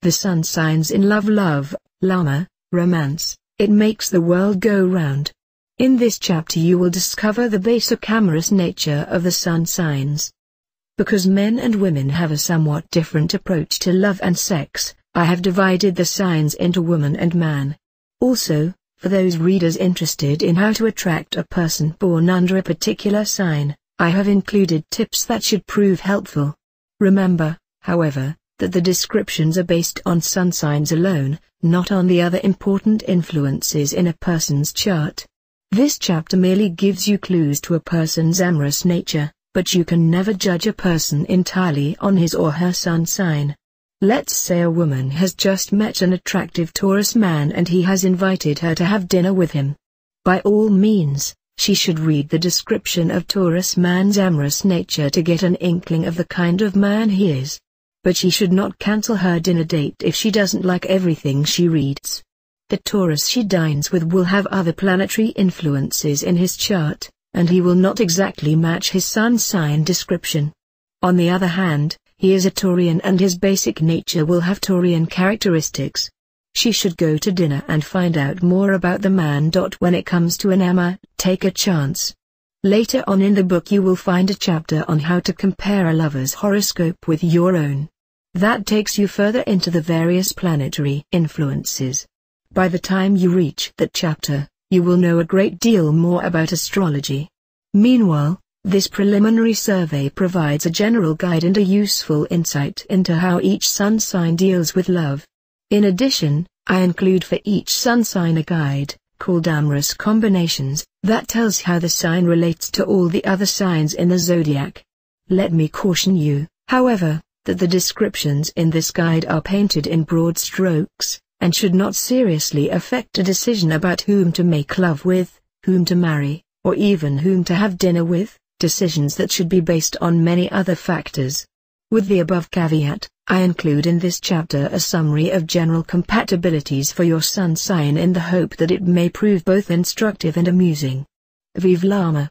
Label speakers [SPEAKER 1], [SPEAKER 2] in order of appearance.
[SPEAKER 1] The sun signs in love, Lama, romance, it makes the world go round. In this chapter you will discover the basic amorous nature of the sun signs. Because men and women have a somewhat different approach to love and sex, I have divided the signs into woman and man. Also, for those readers interested in how to attract a person born under a particular sign, I have included tips that should prove helpful. Remember, however, that the descriptions are based on sun signs alone, not on the other important influences in a person's chart. This chapter merely gives you clues to a person's amorous nature, but you can never judge a person entirely on his or her sun sign. Let's say a woman has just met an attractive Taurus man and he has invited her to have dinner with him. By all means, she should read the description of Taurus man's amorous nature to get an inkling of the kind of man he is. But she should not cancel her dinner date if she doesn't like everything she reads. The Taurus she dines with will have other planetary influences in his chart, and he will not exactly match his sun sign description. On the other hand, he is a Taurian and his basic nature will have Taurian characteristics. She should go to dinner and find out more about the man. When it comes to an Amma, take a chance. Later on in the book you will find a chapter on how to compare a lover's horoscope with your own. That takes you further into the various planetary influences. By the time you reach that chapter, you will know a great deal more about astrology. Meanwhile, this preliminary survey provides a general guide and a useful insight into how each sun sign deals with love. In addition, I include for each sun sign a guide, called Amorous Combinations, that tells how the sign relates to all the other signs in the zodiac. Let me caution you, however, that the descriptions in this guide are painted in broad strokes, and should not seriously affect a decision about whom to make love with, whom to marry, or even whom to have dinner with, decisions that should be based on many other factors. With the above caveat, I include in this chapter a summary of general compatibilities for your sun sign in the hope that it may prove both instructive and amusing. Vive Lama!